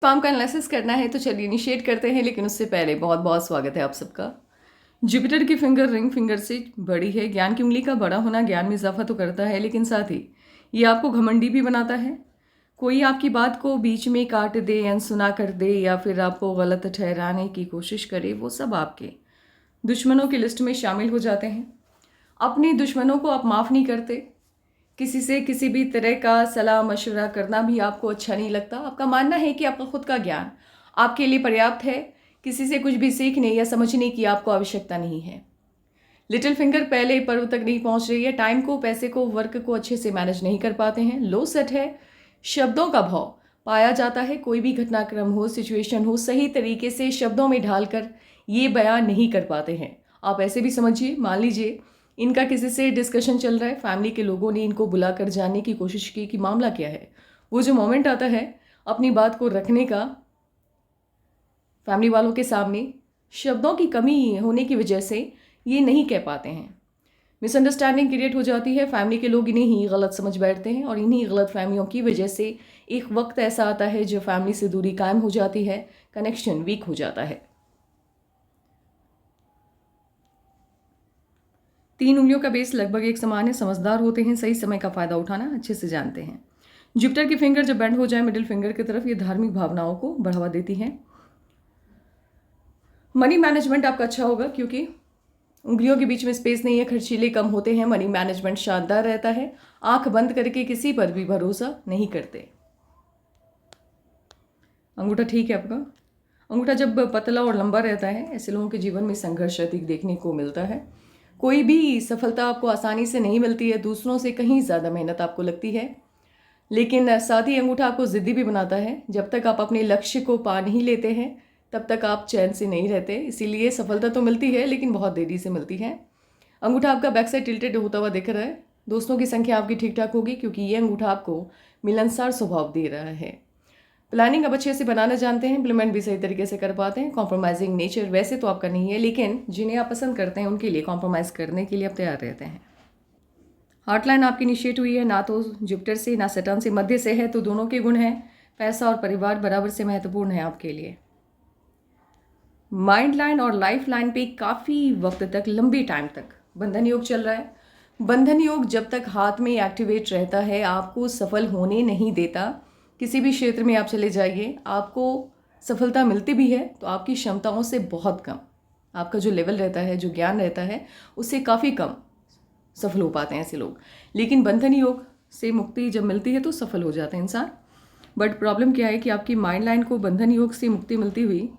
Form का analysis करना है तो चलिए इनिशिएट करते हैं, लेकिन उससे पहले बहुत बहुत स्वागत है आप सबका। जुपिटर की फिंगर रिंग फिंगर से बड़ी है। ज्ञान की उंगली का बड़ा होना ज्ञान में इजाफा तो करता है, लेकिन साथ ही ये आपको घमंडी भी बनाता है। कोई आपकी बात को बीच में काट दे, अनसुना कर दे या फिर आपको गलत ठहराने की कोशिश करे, वो सब आपके दुश्मनों की लिस्ट में शामिल हो जाते हैं। अपने दुश्मनों को आप माफ़ नहीं करते। किसी से किसी भी तरह का सलाह मशवरा करना भी आपको अच्छा नहीं लगता। आपका मानना है कि आपका खुद का ज्ञान आपके लिए पर्याप्त है। किसी से कुछ भी सीखने या समझने की आपको आवश्यकता नहीं है। लिटिल फिंगर पहले पर्व तक नहीं पहुंच रही है। टाइम को, पैसे को, वर्क को अच्छे से मैनेज नहीं कर पाते हैं। लो सेट है। शब्दों का भाव पाया जाता है। कोई भी घटनाक्रम हो, सिचुएशन हो, सही तरीके से शब्दों में ढालकर ये बयान नहीं कर पाते हैं। आप ऐसे भी समझिए, मान लीजिए इनका किसी से डिस्कशन चल रहा है, फैमिली के लोगों ने इनको बुलाकर जानने की कोशिश की कि मामला क्या है। वो जो मोमेंट आता है अपनी बात को रखने का फैमिली वालों के सामने, शब्दों की कमी होने की वजह से ये नहीं कह पाते हैं। मिसअंडरस्टैंडिंग क्रिएट हो जाती है। फैमिली के लोग इन्हें ही गलत समझ बैठते हैं और इन्हीं गलत फहमियों की वजह से एक वक्त ऐसा आता है जो फैमिली से दूरी कायम हो जाती है, कनेक्शन वीक हो जाता है। 3 उंगलियों का बेस लगभग एक समान है। समझदार होते हैं, सही समय का फ़ायदा उठाना अच्छे से जानते हैं। जुपिटर की फिंगर जब बेंड हो जाए मिडिल फिंगर की तरफ, ये धार्मिक भावनाओं को बढ़ावा देती हैं। मनी मैनेजमेंट आपका अच्छा होगा क्योंकि उंगलियों के बीच में स्पेस नहीं है, खर्चीले कम होते हैं। मनी मैनेजमेंट शानदार रहता है। आंख बंद करके किसी पर भी भरोसा नहीं करते। अंगूठा ठीक है आपका। अंगूठा जब पतला और लंबा रहता है, ऐसे लोगों के जीवन में संघर्ष अधिक देखने को मिलता है। कोई भी सफलता आपको आसानी से नहीं मिलती है। दूसरों से कहीं ज़्यादा मेहनत आपको लगती है, लेकिन साथ ही अंगूठा आपको ज़िद्दी भी बनाता है। जब तक आप अपने लक्ष्य को पा नहीं लेते हैं तब तक आप चैन से नहीं रहते। इसीलिए सफलता तो मिलती है, लेकिन बहुत देरी से मिलती है। अंगूठा आपका बैक साइड टिल्टेड होता हुआ दिख रहा है। दोस्तों की संख्या आपकी ठीक ठाक होगी क्योंकि ये अंगूठा आपको मिलनसार स्वभाव दे रहा है। प्लानिंग अब अच्छे से बनाना जानते हैं, इम्प्लीमेंट भी सही तरीके से कर पाते हैं। कॉम्प्रोमाइजिंग नेचर वैसे तो आपका नहीं है, लेकिन जिन्हें आप पसंद करते हैं उनके लिए कॉम्प्रोमाइज़ करने के लिए आप तैयार रहते हैं। हार्टलाइन आपकी इनिशिएट हुई है, ना तो जुपिटर से ना सैटर्न से, मध्य से है, तो दोनों के गुण हैं। पैसा और परिवार बराबर से महत्वपूर्ण है आपके लिए। माइंड लाइन और लाइफ लाइन पे काफ़ी वक्त तक, लंबी टाइम तक बंधन योग चल रहा है। बंधन योग जब तक हाथ में एक्टिवेट रहता है आपको सफल होने नहीं देता। किसी भी क्षेत्र में आप चले जाइए, आपको सफलता मिलती भी है तो आपकी क्षमताओं से बहुत कम। आपका जो लेवल रहता है, जो ज्ञान रहता है, उससे काफ़ी कम सफल हो पाते हैं ऐसे लोग। लेकिन बंधन योग से मुक्ति जब मिलती है तो सफल हो जाते हैं इंसान। बट प्रॉब्लम क्या है कि आपकी माइंड लाइन को बंधन योग से मुक्ति मिलती हुई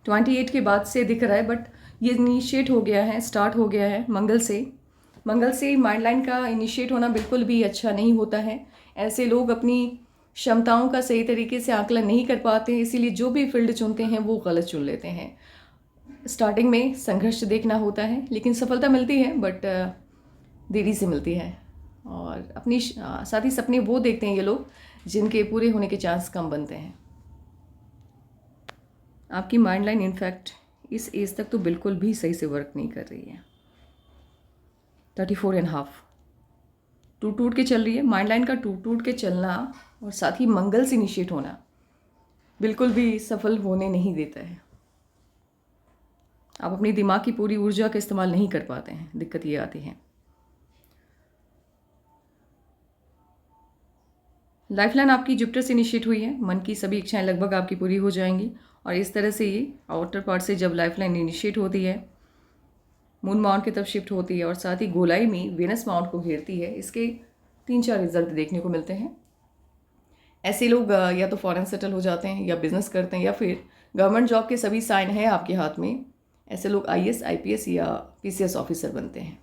28 के बाद से दिख रहा है, बट ये इनिशिएट हो गया है, स्टार्ट हो गया है मंगल से। मंगल से माइंड लाइन का इनिशिएट होना बिल्कुल भी अच्छा नहीं होता है। ऐसे लोग अपनी क्षमताओं का सही तरीके से आकलन नहीं कर पाते हैं, इसीलिए जो भी फील्ड चुनते हैं वो गलत चुन लेते हैं। स्टार्टिंग में संघर्ष देखना होता है, लेकिन सफलता मिलती है, बट देरी से मिलती है। और अपनी साथ ही सपने वो देखते हैं ये लोग जिनके पूरे होने के चांस कम बनते हैं। आपकी माइंड लाइन इनफैक्ट इस एज तक तो बिल्कुल भी सही से वर्क नहीं कर रही है। 34.5 टूट टूट के चल रही है। माइंड लाइन का टूट टूट के चलना और साथ ही मंगल से इनिशिएट होना बिल्कुल भी सफल होने नहीं देता है। आप अपनी दिमाग की पूरी ऊर्जा का इस्तेमाल नहीं कर पाते हैं, दिक्कत ये आती है। लाइफलाइन आपकी जुपिटर से इनिशिएट हुई है। मन की सभी इच्छाएं लगभग आपकी पूरी हो जाएंगी और इस तरह से ये आउटर पार्ट से जब लाइफलाइन इनिशिएट होती है, मून माउंट की तरफ शिफ्ट होती है और साथ ही गोलाई में वेनस माउंट को घेरती है, इसके 3-4 रिजल्ट देखने को मिलते हैं। ऐसे लोग या तो फॉरेन सेटल हो जाते हैं या बिजनेस करते हैं या फिर गवर्नमेंट जॉब के सभी साइन है आपके हाथ में। ऐसे लोग आईएएस, आईपीएस या पीसीएस ऑफिसर बनते हैं।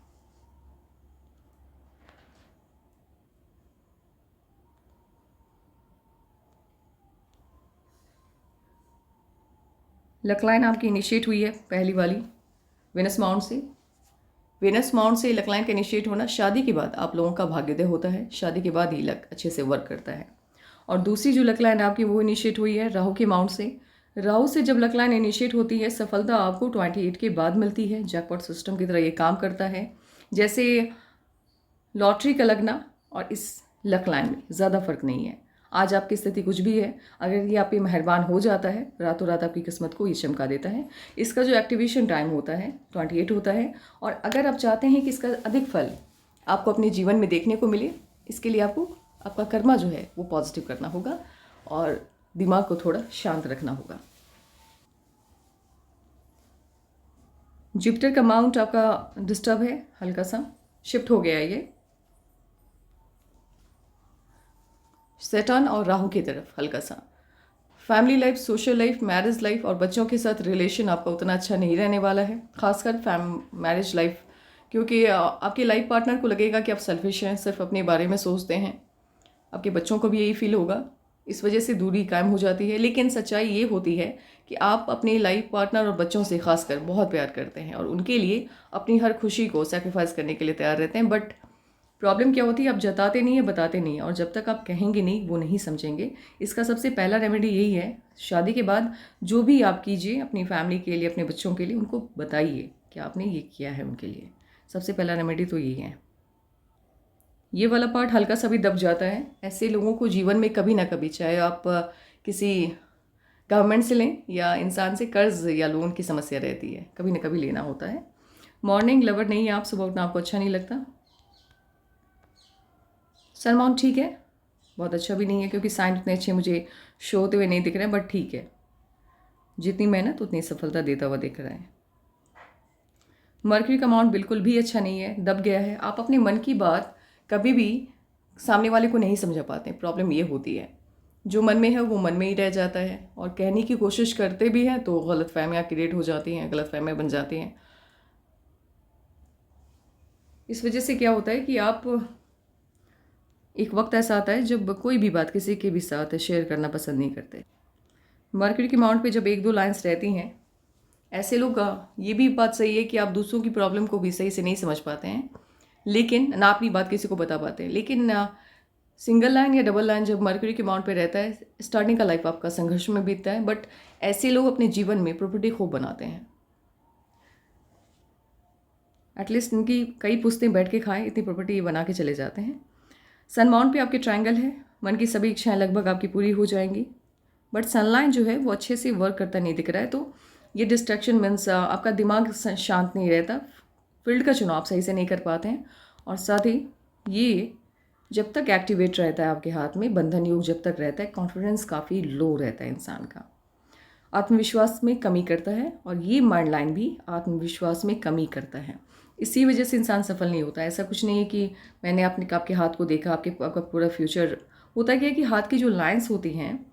लक लाइन आपकी इनिशिएट हुई है पहली वाली वेनस माउंट से। वेनस माउंट से लक लाइन का इनिशिएट होना शादी के बाद आप लोगों का भाग्योदय होता है। शादी के बाद ही लक अच्छे से वर्क करता है। और दूसरी जो लक लाइन आपकी वो इनिशिएट हुई है राहु के माउंट से। राहु से जब लक लाइन इनिशिएट होती है, सफलता आपको 28 के बाद मिलती है। जैकपॉट सिस्टम की तरह ये काम करता है। जैसे लॉटरी का लगना और इस लक लाइन में ज़्यादा फर्क नहीं है। आज आपकी स्थिति कुछ भी है, अगर ये आप पे मेहरबान हो जाता है, रातों रात आपकी किस्मत को ये चमका देता है। इसका जो एक्टिवेशन टाइम होता है 28 होता है। और अगर आप चाहते हैं कि इसका अधिक फल आपको अपने जीवन में देखने को मिले, इसके लिए आपको आपका कर्मा जो है वो पॉजिटिव करना होगा और दिमाग को थोड़ा शांत रखना होगा। जुपिटर का माउंट आपका डिस्टर्ब है, हल्का सा शिफ्ट हो गया है ये सैटर्न और राहु की तरफ हल्का सा। Family life, social life, marriage life और बच्चों के साथ रिलेशन आपका उतना अच्छा नहीं रहने वाला है, खासकर मैरिज लाइफ, क्योंकि आपके लाइफ पार्टनर को लगेगा कि आप सेल्फिश हैं, सिर्फ अपने बारे में सोचते हैं। आपके बच्चों को भी यही फील होगा, इस वजह से दूरी कायम हो जाती है। लेकिन सच्चाई ये होती है कि आप अपने लाइफ पार्टनर और बच्चों से खासकर बहुत प्यार करते हैं और उनके लिए अपनी हर खुशी को सेक्रीफाइस करने के लिए तैयार रहते हैं। बट प्रॉब्लम क्या होती है, आप जताते नहीं है, बताते नहीं है, और जब तक आप कहेंगे नहीं वो नहीं समझेंगे। इसका सबसे पहला रेमेडी यही है, शादी के बाद जो भी आप कीजिए अपनी फैमिली के लिए, अपने बच्चों के लिए, उनको बताइए कि आपने ये किया है उनके लिए। सबसे पहला रेमेडी तो यही है। ये वाला पार्ट हल्का सा भी दब जाता है। ऐसे लोगों को जीवन में कभी ना कभी, चाहे आप किसी गवर्नमेंट से लें या इंसान से कर्ज या लोन की समस्या रहती है, कभी ना कभी लेना होता है। मॉर्निंग लवर नहीं है आप, सुबह उठना आपको अच्छा नहीं लगता। सन माउंट ठीक है, बहुत अच्छा भी नहीं है क्योंकि साइन उतने अच्छे मुझे शो होते हुए नहीं दिख रहे हैं, बट ठीक है, जितनी मेहनत उतनी सफलता देता हुआ दिख रहा है। मर्क्यूरी का माउंट बिल्कुल भी अच्छा नहीं है, दब गया है। आप अपने मन की बात कभी भी सामने वाले को नहीं समझा पाते। प्रॉब्लम ये होती है, जो मन में है वो मन में ही रह जाता है, और कहने की कोशिश करते भी हैं तो गलतफहमियाँ क्रिएट हो जाती हैं, गलतफहमियाँ बन जाती हैं। इस वजह से क्या होता है कि आप, एक वक्त ऐसा आता है जब कोई भी बात किसी के भी साथ शेयर करना पसंद नहीं करते। मर्क्यूरी के माउंट पे जब एक दो लाइंस रहती हैं, ऐसे लोग, ये भी बात सही है कि आप दूसरों की प्रॉब्लम को भी सही से नहीं समझ पाते हैं, लेकिन ना अपनी बात किसी को बता पाते हैं। लेकिन सिंगल लाइन या डबल लाइन जब मर्क्यूरी के माउंट पे रहता है, स्टार्टिंग का लाइफ आपका संघर्ष में बीतता है, बट ऐसे लोग अपने जीवन में प्रॉपर्टी खूब बनाते हैं। एटलीस्ट इनकी कई पुश्तें बैठ के खाएं, इतनी प्रॉपर्टी ये बना के चले जाते हैं। सन माउंट पे आपके ट्रायंगल है, मन की सभी इच्छाएं लगभग आपकी पूरी हो जाएंगी, बट सनलाइन जो है वो अच्छे से वर्क करता नहीं दिख रहा है। तो ये डिस्ट्रैक्शन मीन्स आपका दिमाग शांत नहीं रहता, फील्ड का चुनाव सही से नहीं कर पाते हैं, और साथ ही ये जब तक एक्टिवेट रहता है आपके हाथ में, बंधन योग जब तक रहता है, कॉन्फिडेंस काफ़ी लो रहता है इंसान का, आत्मविश्वास में कमी करता है, और ये माइंड लाइन भी आत्मविश्वास में कमी करता है। इसी वजह से इंसान सफल नहीं होता। ऐसा कुछ नहीं है कि मैंने आपके हाथ को देखा, आपका पूरा फ्यूचर होता क्या है कि हाथ की जो लाइंस होती हैं,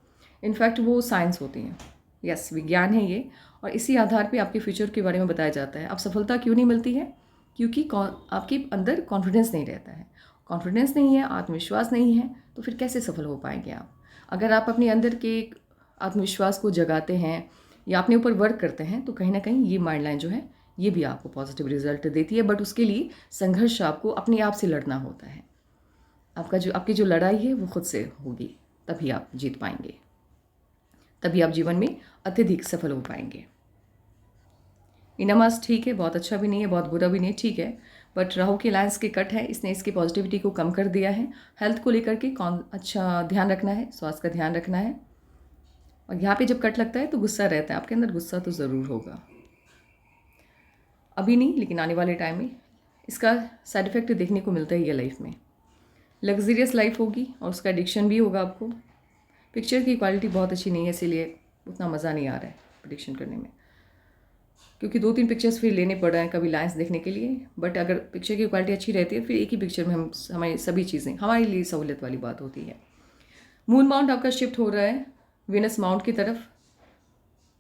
इनफैक्ट वो साइंस होती हैं, यस विज्ञान है ये, और इसी आधार पे आपके फ्यूचर के बारे में बताया जाता है। अब सफलता क्यों नहीं मिलती है? क्योंकि आपके अंदर कॉन्फिडेंस नहीं रहता है। कॉन्फिडेंस नहीं है, आत्मविश्वास नहीं है, तो फिर कैसे सफल हो पाएंगे आप? अगर आप अपने अंदर के आत्मविश्वास को जगाते हैं या अपने ऊपर वर्क करते हैं, तो कहीं ना कहीं ये माइंड लाइन जो है ये भी आपको पॉजिटिव रिजल्ट देती है, बट उसके लिए संघर्ष आपको अपने आप से लड़ना होता है। आपकी जो लड़ाई है वो खुद से होगी, तभी आप जीत पाएंगे, तभी आप जीवन में अत्यधिक सफल हो पाएंगे। इनामास ठीक है, बहुत अच्छा भी नहीं है, बहुत बुरा भी नहीं, ठीक है, बट राहु के लाइंस के कट है, इसने इसकी पॉजिटिविटी को कम कर दिया है। हेल्थ को लेकर के अच्छा ध्यान रखना है, स्वास्थ्य का ध्यान रखना है। और यहाँ पे जब कट लगता है तो गुस्सा रहता है आपके अंदर, गुस्सा तो ज़रूर होगा, अभी नहीं लेकिन आने वाले टाइम में इसका साइड इफ़ेक्ट देखने को मिलता ही है लाइफ में। लग्जरियस लाइफ होगी और उसका एडिक्शन भी होगा आपको। पिक्चर की क्वालिटी बहुत अच्छी नहीं है, इसीलिए उतना मज़ा नहीं आ रहा है प्रेडिक्शन करने में, क्योंकि 2-3 पिक्चर्स फिर लेने पड़ रहे हैं कभी लाइंस देखने के लिए। बट अगर पिक्चर की क्वालिटी अच्छी रहती है, फिर एक ही पिक्चर में हमारी सभी चीज़ें हमारे लिए सहूलियत वाली बात होती है। मून माउंट आपका शिफ्ट हो रहा है वीनस माउंट की तरफ।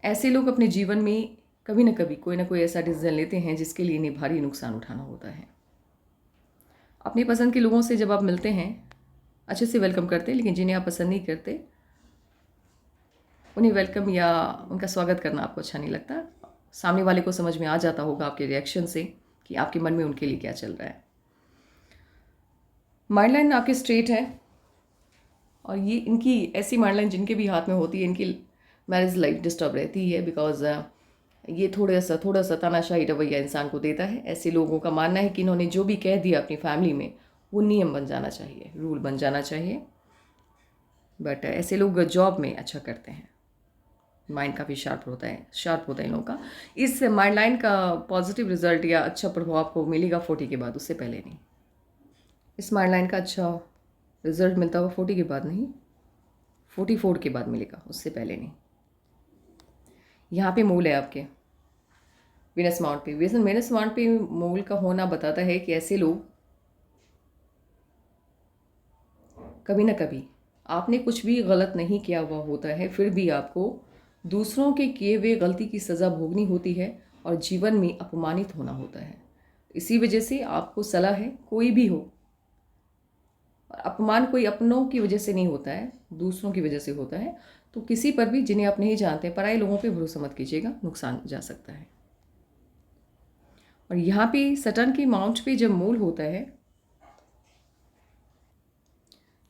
ऐसे लोग अपने जीवन में कभी ना कभी कोई ना कोई ऐसा डिसीजन लेते हैं जिसके लिए इन्हें भारी नुकसान उठाना होता है। अपनी पसंद के लोगों से जब आप मिलते हैं अच्छे से वेलकम करते हैं, लेकिन जिन्हें आप पसंद नहीं करते उन्हें वेलकम या उनका स्वागत करना आपको अच्छा नहीं लगता। सामने वाले को समझ में आ जाता होगा आपके रिएक्शन से कि आपके मन में उनके लिए क्या चल रहा है। माइंड लाइन आपकी स्ट्रेट है, और ये इनकी ऐसी माइंड लाइन जिनके भी हाथ में होती है, इनकी मैरिज लाइफ डिस्टर्ब रहती है, बिकॉज ये थोड़ा सा तानाशाही रवैया इंसान को देता है। ऐसे लोगों का मानना है कि इन्होंने जो भी कह दिया अपनी फैमिली में वो नियम बन जाना चाहिए, रूल बन जाना चाहिए। बट ऐसे लोग जॉब में अच्छा करते हैं, माइंड काफ़ी शार्प होता है इन लोगों का। इस माइंड लाइन का पॉजिटिव रिजल्ट या अच्छा प्रभाव आपको मिलेगा 40 के बाद, उससे पहले नहीं। इस माइंड लाइन का अच्छा रिजल्ट मिलता हुआ 40 के बाद नहीं, 44 के बाद मिलेगा, उससे पहले नहीं। यहाँ पे मूल है आपके वीनस माउंट पे। वीनस माउंट पे मूल का होना बताता है कि ऐसे लोग कभी ना कभी आपने कुछ भी गलत नहीं किया हुआ होता है, फिर भी आपको दूसरों के किए हुए गलती की सज़ा भोगनी होती है और जीवन में अपमानित होना होता है। इसी वजह से आपको सलाह है, कोई भी हो, अपमान कोई अपनों की वजह से नहीं होता है, दूसरों की वजह से होता है। तो किसी पर भी जिन्हें आप नहीं जानते, पराये लोगों पे भरोसा मत कीजिएगा, नुकसान जा सकता है। और यहाँ पे सटर्न के माउंट पे जब मूल होता है,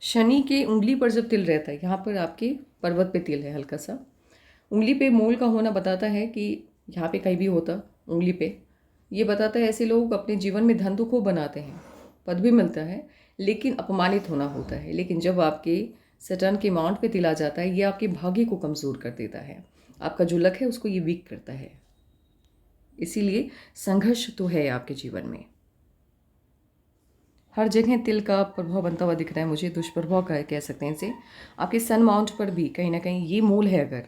शनि के उंगली पर जब तिल रहता है, यहाँ पर आपके पर्वत पे तिल है हल्का सा, उंगली पे मूल का होना बताता है कि यहाँ पे कहीं भी होता उंगली पे, ये बताता है ऐसे लोग अपने जीवन में धन तो खूब बनाते हैं, पद भी मिलता है, लेकिन अपमानित होना होता है। लेकिन जब आपके सटर्न के माउंट पे तिल आ जाता है, ये आपके भाग्य को कमज़ोर कर देता है, आपका जो लक है उसको ये वीक करता है। इसीलिए संघर्ष तो है आपके जीवन में, हर जगह तिल का प्रभाव बनता हुआ दिख रहा है मुझे, दुष्प्रभाव का कह सकते हैं इसे। आपके सन माउंट पर भी कहीं ना कहीं ये मूल है। अगर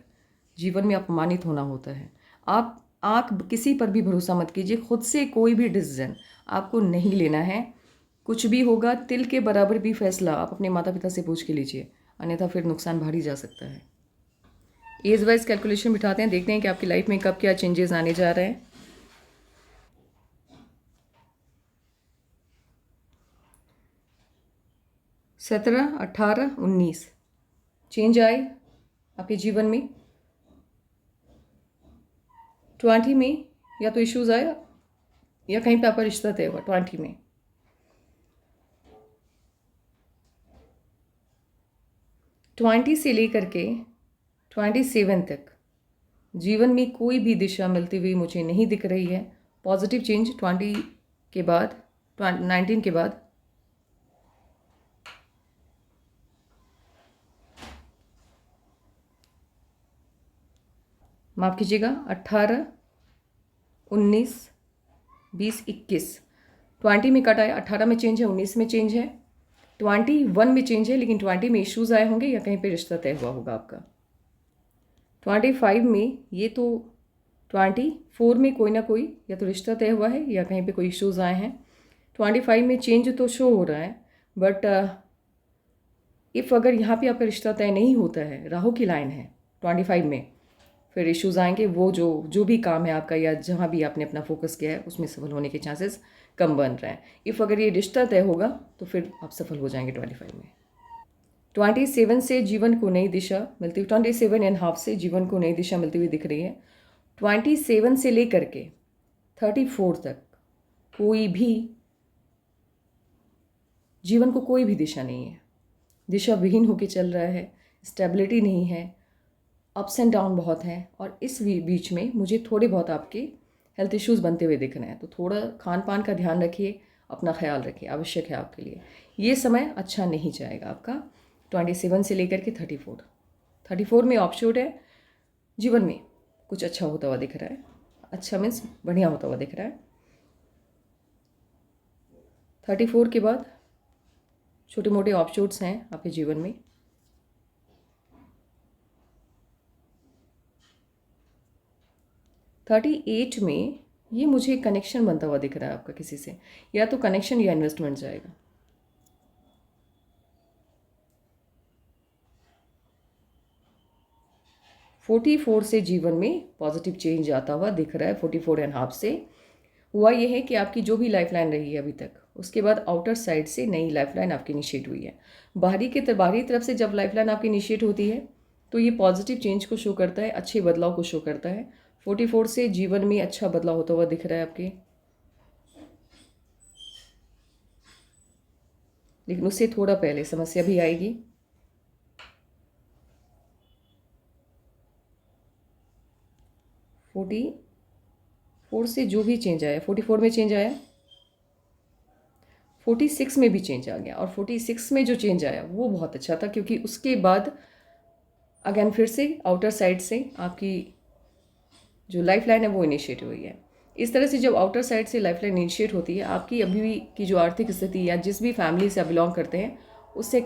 जीवन में अपमानित होना होता है, आप किसी पर भी भरोसा मत कीजिए, खुद से कोई भी डिसीजन आपको नहीं लेना है। कुछ भी होगा, तिल के बराबर भी फैसला आप अपने माता पिता से पूछ के लीजिए, अन्यथा फिर नुकसान भारी जा सकता है। एज वाइज कैलकुलेशन बिठाते हैं, देखते हैं कि आपकी लाइफ में कब क्या चेंजेस आने जा रहे हैं। सत्रह, 18, 19 चेंज आए आपके जीवन में। 20 में या तो इश्यूज आए या कहीं पे आपका रिश्ता तय हुआ 20 में। 20 से लेकर के 27 तक जीवन में कोई भी दिशा मिलती हुई मुझे नहीं दिख रही है। पॉजिटिव चेंज 20 के बाद, 19 के बाद। माफ़ कीजिएगा, 18, 19, 20, 21 20 में कट आया, 18 में चेंज है, 19 में चेंज है, 21 में चेंज है, लेकिन 20 में इश्यूज आए होंगे या कहीं पे रिश्ता तय हुआ होगा आपका। 25 में ये तो 24 में कोई ना कोई या तो रिश्ता तय हुआ है या कहीं पे कोई इश्यूज आए हैं। 25 में चेंज तो शो हो रहा है, बट इफ़ अगर यहाँ पे आपका रिश्ता तय नहीं होता है, राहु की लाइन है 25 में, फिर इश्यूज आएंगे। वो जो भी काम है आपका या जहाँ भी आपने अपना फोकस किया है उसमें सफल होने के चांसेस कम बन रहे हैं। इफ़ अगर ये रिश्ता तय होगा तो फिर आप सफल हो जाएंगे 25 में। 27 से जीवन को नई दिशा मिलती हुई, 27.5 से जीवन को नई दिशा मिलती हुई दिख रही है। 27 से लेकर के 34 तक कोई भी जीवन को कोई भी दिशा नहीं है, दिशा विहीन होकर चल रहा है, स्टेबिलिटी नहीं है, अप्स एंड डाउन बहुत हैं। और इस बीच में मुझे थोड़े बहुत आपके हेल्थ इश्यूज़ बनते हुए दिख रहे हैं, तो थोड़ा खान पान का ध्यान रखिए, अपना ख्याल रखिए, आवश्यक है आपके लिए। ये समय अच्छा नहीं जाएगा आपका 27 से लेकर के 34 में ऑप्शूट है, जीवन में कुछ अच्छा होता हुआ दिख रहा है। अच्छा मीन्स बढ़िया होता हुआ दिख रहा है। 34 के बाद छोटे मोटे ऑप्शूट्स हैं आपके जीवन में। 38 में ये मुझे कनेक्शन बनता हुआ दिख रहा है आपका किसी से, या तो कनेक्शन या इन्वेस्टमेंट जाएगा। 44 से जीवन में पॉजिटिव चेंज आता हुआ दिख रहा है। 44.5 से हुआ यह है कि आपकी जो भी लाइफ लाइन रही है अभी तक, उसके बाद आउटर साइड से नई लाइफ लाइन आपकी इनिशिएट हुई है। बाहरी तरफ से जब लाइफ लाइन आपकी इनिशिएट होती है तो ये पॉजिटिव चेंज को शो करता है, अच्छे बदलाव को शो करता है। 44 से जीवन में अच्छा बदलाव होता हुआ दिख रहा है आपके, लेकिन उससे थोड़ा पहले समस्या भी आएगी। 40 4 से जो भी चेंज आया, 44 में चेंज आया, 46 में भी चेंज आ गया, और 46 में जो चेंज आया वो बहुत अच्छा था, क्योंकि उसके बाद अगेन फिर से आउटर साइड से आपकी जो लाइफ लाइन है वो इनिशिएट हुई है। इस तरह से जब आउटर साइड से लाइफ लाइन इनिशिएट होती है, आपकी अभी भी की जो आर्थिक स्थिति या जिस भी फैमिली से आप बिलोंग करते हैं उससे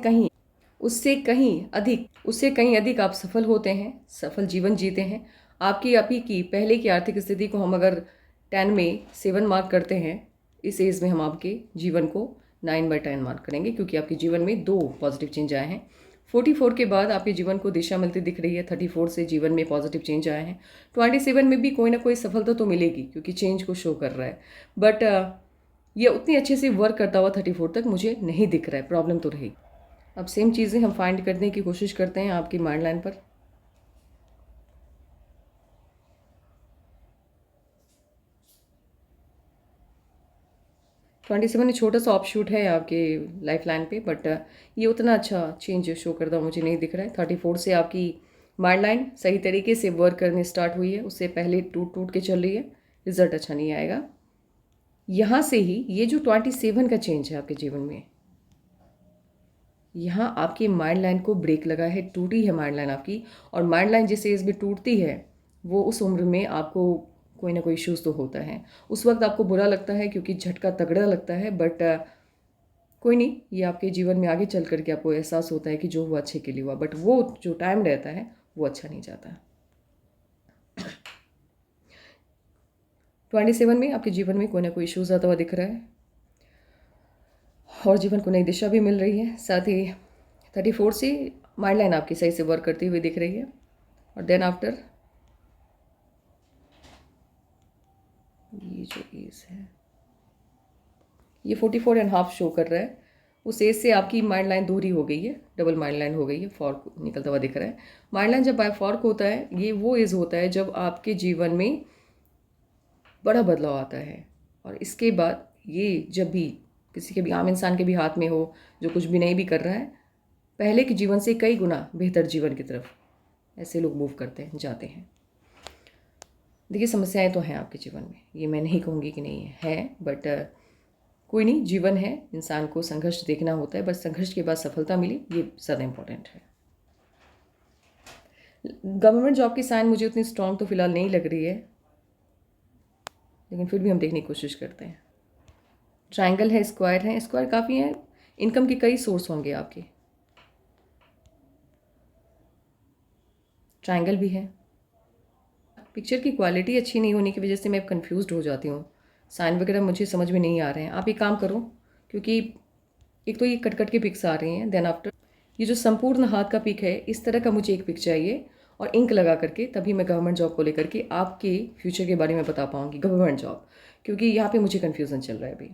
कहीं अधिक आप सफल होते हैं, सफल जीवन जीते हैं। आपकी अभी की पहले की आर्थिक स्थिति को हम अगर 10 में 7 मार्क करते हैं, इस एज में हम आपके जीवन को 9/10 मार्क करेंगे, क्योंकि आपके जीवन में 2 पॉजिटिव चेंज आए हैं। 44 के बाद आपके जीवन को दिशा मिलती दिख रही है, 34 से जीवन में पॉजिटिव चेंज आए हैं, 27 में भी कोई ना कोई सफलता तो मिलेगी, क्योंकि चेंज को शो कर रहा है। बट ये उतनी अच्छे से वर्क करता हुआ 34 तक मुझे नहीं दिख रहा है, प्रॉब्लम तो रही। अब सेम चीज़ें हम फाइंड करने की कोशिश करते हैं आपकी माइंड लाइन पर। ट्वेंटी सेवन में छोटा सा ऑफशूट है आपके लाइफ लाइन पे, बट ये उतना अच्छा चेंज शो करता हुआ मुझे नहीं दिख रहा है। 34 से आपकी माइंड लाइन सही तरीके से वर्क करने स्टार्ट हुई है, उससे पहले टूट टूट के चल रही है, रिजल्ट अच्छा नहीं आएगा। यहाँ से ही ये जो 27 का चेंज है आपके जीवन में, यहाँ आपकी माइंड लाइन को ब्रेक लगा है, टूटी है माइंड लाइन आपकी। और माइंड लाइन जिस एज में टूटती है वो उस उम्र में आपको कोई ना कोई इश्यूज़ तो होता है। उस वक्त आपको बुरा लगता है, क्योंकि झटका तगड़ा लगता है, बट कोई नहीं, ये आपके जीवन में आगे चल करके आपको एहसास होता है कि जो हुआ अच्छे के लिए हुआ, बट वो जो टाइम रहता है वो अच्छा नहीं जाता। 27 में आपके जीवन में कोई ना कोई इश्यूज़ आता हुआ दिख रहा है, और जीवन को नई दिशा भी मिल रही है। साथ ही 34 से माइंड लाइन आपकी सही से वर्क करती हुई दिख रही है। और देन आफ्टर ये जो एज है ये 44.5 शो कर रहा है। उस एज से आपकी माइंड लाइन दूरी हो गई है, डबल माइंड लाइन हो गई है, फॉर्क निकलता हुआ दिख रहा है। माइंड लाइन जब बाय फॉर्क होता है, ये वो एज होता है जब आपके जीवन में बड़ा बदलाव आता है। और इसके बाद ये जब भी किसी के भी आम इंसान के भी हाथ में हो, जो कुछ भी नहीं भी कर रहा है, पहले के जीवन से कई गुना बेहतर जीवन की तरफ ऐसे लोग मूव करते हैं, जाते हैं। देखिए, समस्याएं तो हैं आपके जीवन में, ये मैं नहीं कहूँगी कि नहीं है, बट कोई नहीं, जीवन है, इंसान को संघर्ष देखना होता है, बस संघर्ष के बाद सफलता मिली, ये ज़्यादा इम्पोर्टेंट है। गवर्नमेंट जॉब की साइन मुझे उतनी स्ट्रांग तो फिलहाल नहीं लग रही है, लेकिन फिर भी हम देखने की कोशिश करते हैं। ट्रायंगल है, स्क्वायर है, स्क्वायर काफ़ी है, इनकम के कई सोर्स होंगे आपके। ट्रायंगल भी है। पिक्चर की क्वालिटी अच्छी नहीं होने की वजह से मैं कंफ्यूज्ड हो जाती हूँ, साइन वगैरह मुझे समझ में नहीं आ रहे हैं। आप एक काम करो, क्योंकि एक तो ये कट कट के पिक्स आ रही हैं, देन आफ्टर ये जो संपूर्ण हाथ का पिक है, इस तरह का मुझे एक पिक चाहिए, और इंक लगा करके, तभी मैं गवर्नमेंट जॉब को लेकर के आपके फ्यूचर के बारे में बता पाऊँगी, गवर्नमेंट जॉब, क्योंकि यहाँ पे मुझे कन्फ्यूज़न चल रहा है अभी।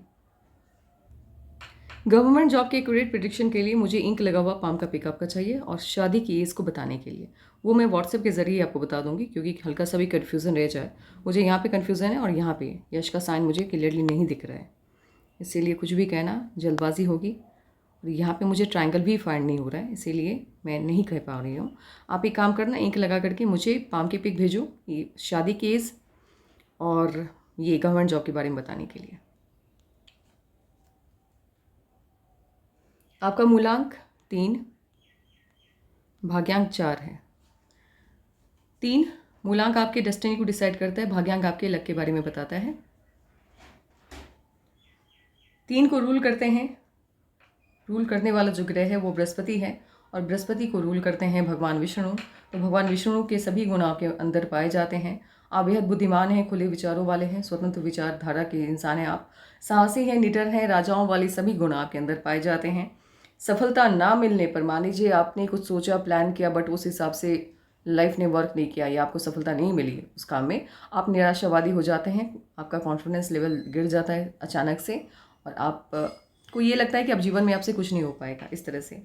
गवर्नमेंट जॉब के एक्यूरेट प्रिडिक्शन के लिए मुझे इंक लगा हुआ पाम का पिक आपका चाहिए, और शादी की एज को बताने के लिए वो मैं व्हाट्सएप के ज़रिए आपको बता दूंगी, क्योंकि हल्का सा भी कन्फ्यूज़न रह जाए। मुझे यहाँ पे कन्फ्यूज़न है, और यहाँ पे यश का साइन मुझे क्लियरली नहीं दिख रहा है, इसीलिए कुछ भी कहना जल्दबाजी होगी। और यहाँ पे मुझे ट्रायंगल भी फाइंड नहीं हो रहा है, इसीलिए मैं नहीं कह पा रही हूँ। आप एक काम करना, इंक लगा करके मुझे पाम की पिक भेजो, ये शादी की एज और ये गवर्नमेंट जॉब के बारे में बताने के लिए। आपका मूलांक 3, भाग्यांक 4 है। 3 मूलांक आपके डेस्टिनी को डिसाइड करता है, भाग्यांक आपके लक के बारे में बताता है। 3 को रूल करते हैं, रूल करने वाला जो ग्रह है वो बृहस्पति है, और बृहस्पति को रूल करते हैं भगवान विष्णु। तो भगवान विष्णु के सभी गुण आपके अंदर पाए जाते हैं। आप बेहद बुद्धिमान हैं, खुले विचारों वाले हैं, स्वतंत्र विचारधारा के इंसान हैं, आप साहसी हैं, निडर हैं, राजाओं वाले सभी गुण आपके अंदर पाए जाते हैं। सफलता ना मिलने पर, मान लीजिए आपने कुछ सोचा, प्लान किया, बट उस हिसाब से लाइफ ने वर्क नहीं किया या आपको सफलता नहीं मिली उस काम में, आप निराशावादी हो जाते हैं, आपका कॉन्फिडेंस लेवल गिर जाता है अचानक से, और आप को ये लगता है कि अब जीवन में आपसे कुछ नहीं हो पाएगा। इस तरह से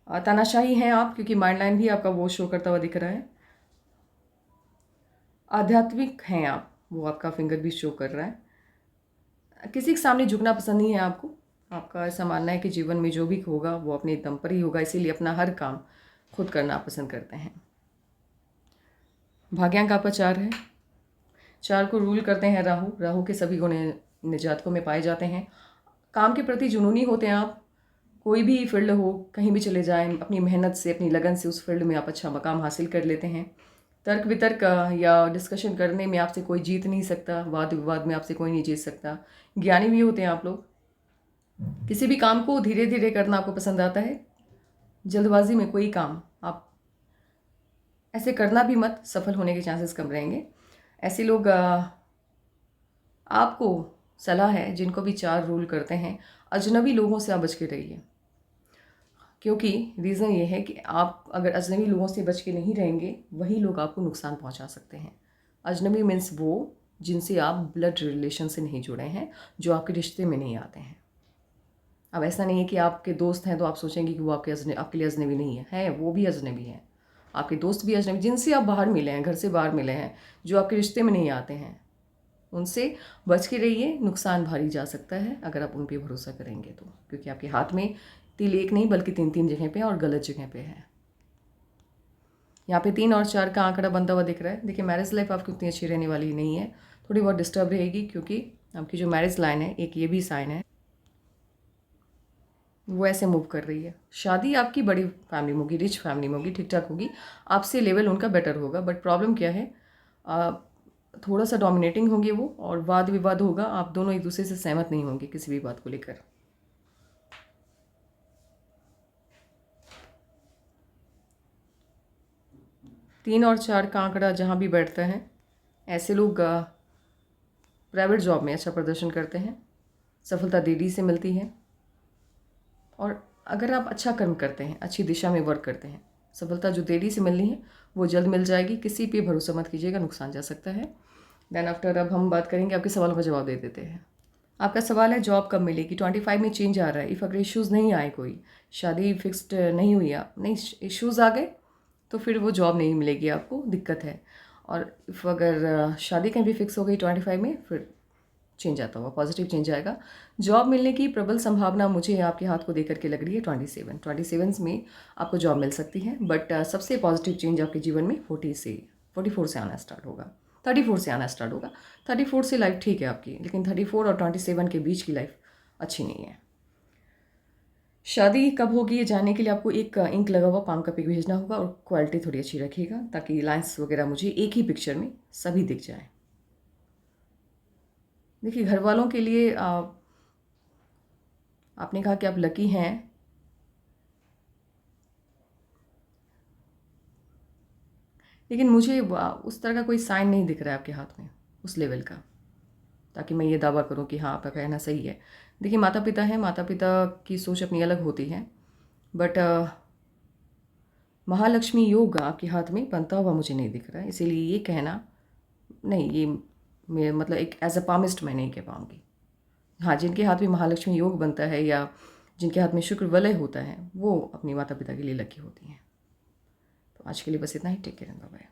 तानाशाही हैं आप, क्योंकि माइंड लाइन भी आपका वो शो करता हुआ दिख रहा है। आध्यात्मिक हैं आप, वो आपका फिंगर भी शो कर रहा है। किसी के सामने झुकना पसंद नहीं है आपको, आपका ऐसा मानना है कि जीवन में जो भी होगा वो अपने दम पर ही होगा, इसीलिए अपना हर काम खुद करना पसंद करते हैं। भाग्यांक आपका 4 है। 4 को रूल करते हैं राहु। राहु के सभी गुण इन जातकों में पाए जाते हैं। काम के प्रति जुनूनी होते हैं आप। कोई भी फील्ड हो, कहीं भी चले जाएं, अपनी मेहनत से, अपनी लगन से उस फील्ड में आप अच्छा मकाम हासिल कर लेते हैं। तर्क वितर्क या डिस्कशन करने में आपसे कोई जीत नहीं सकता। वाद विवाद में आपसे कोई नहीं जीत सकता। ज्ञानी भी होते हैं आप लोग। किसी भी काम को धीरे धीरे करना आपको पसंद आता है। जल्दबाजी में कोई काम आप ऐसे करना भी मत, सफल होने के चांसेस कम रहेंगे। ऐसे लोग आपको सलाह है, जिनको भी 4 रूल करते हैं, अजनबी लोगों से आप बच के रहिए। क्योंकि रीज़न ये है कि आप अगर अजनबी लोगों से बच के नहीं रहेंगे, वही लोग आपको नुकसान पहुंचा सकते हैं। अजनबी मीन्स वो जिनसे आप ब्लड रिलेशन से नहीं जुड़े हैं, जो आपके रिश्ते में नहीं आते हैं। अब ऐसा नहीं है कि आपके दोस्त हैं तो आप सोचेंगे कि वो आपके लिए अजनबी नहीं है, वो भी अजनबी हैं। आपके दोस्त भी अजनबी, जिनसे आप बाहर मिले हैं, घर से बाहर मिले हैं, जो आपके रिश्ते में नहीं आते हैं, उनसे बच के रहिए। नुकसान भारी जा सकता है अगर आप उन पर भरोसा करेंगे तो, क्योंकि आपके हाथ में तिल एक नहीं बल्कि 3-3 जगह पे और गलत जगह पे है। यहाँ पे 3 और 4 का आंकड़ा बनता हुआ दिख रहा है। देखिए, मैरिज लाइफ आपकी उतनी अच्छी रहने वाली नहीं है, थोड़ी बहुत डिस्टर्ब रहेगी, क्योंकि आपकी जो मैरिज लाइन है, एक ये भी साइन है, वो ऐसे मूव कर रही है। शादी आपकी बड़ी फैमिली में होगी, रिच फैमिली में होगी, ठीक ठाक होगी, आपसे लेवल उनका बेटर होगा। बट प्रॉब्लम क्या है, थोड़ा सा डोमिनेटिंग होंगे वो, और वाद विवाद होगा। आप दोनों एक दूसरे से सहमत नहीं होंगे किसी भी बात को लेकर। तीन और 4 का आंकड़ा जहाँ भी बैठता है, ऐसे लोग प्राइवेट जॉब में अच्छा प्रदर्शन करते हैं। सफलता देरी से मिलती है। और अगर आप अच्छा कर्म करते हैं, अच्छी दिशा में वर्क करते हैं, सफलता जो देरी से मिलनी है वो जल्द मिल जाएगी। किसी पे भरोसा मत कीजिएगा, नुकसान जा सकता है। देन आफ्टर अब हम बात करेंगे, आपके सवालों का जवाब दे देते हैं। आपका सवाल है जॉब कब मिलेगी। 25 में चेंज आ रहा है। इफ़ अगर इश्यूज़ नहीं आए, कोई शादी फिक्स्ड नहीं हुई, आप नहीं इश्यूज़ आ गए तो फिर वो जॉब नहीं मिलेगी, आपको दिक्कत है। और इफ़ अगर शादी कहीं भी फिक्स हो गई 25 में, फिर चेंज आता हुआ पॉजिटिव चेंज आएगा। जॉब मिलने की प्रबल संभावना मुझे आपके हाथ को देकर के लग रही है 27 में आपको जॉब मिल सकती है। बट सबसे पॉजिटिव चेंज आपके जीवन में 44 से आना स्टार्ट होगा, 34 से आना स्टार्ट होगा। 34 से लाइफ ठीक है आपकी, लेकिन 34 और 27 के बीच की लाइफ अच्छी नहीं है। शादी कब होगी ये जानने के लिए आपको एक इंक लगा हुआ पाम का पिक भेजना होगा, और क्वालिटी थोड़ी अच्छी रखिएगा, ताकि लाइन्स वगैरह मुझे एक ही पिक्चर में सभी दिख जाए। देखिए, घर वालों के लिए आपने कहा कि आप लकी हैं, लेकिन मुझे उस तरह का कोई साइन नहीं दिख रहा है आपके हाथ में उस लेवल का, ताकि मैं ये दावा करूं कि हाँ, आपका कहना सही है। देखिए, माता पिता हैं, माता पिता की सोच अपनी अलग होती है, बट महालक्ष्मी योग आपके हाथ में बनता हुआ मुझे नहीं दिख रहा है। इसीलिए ये कहना नहीं, ये मैं मतलब एक एज अ पामिस्ट मैं नहीं कह पाऊँगी। हाँ, जिनके हाथ में महालक्ष्मी योग बनता है या जिनके हाथ में शुक्र वलय होता है, वो अपनी माता पिता के लिए लकी होती हैं। तो आज के लिए बस इतना ही। Take care, bye bye.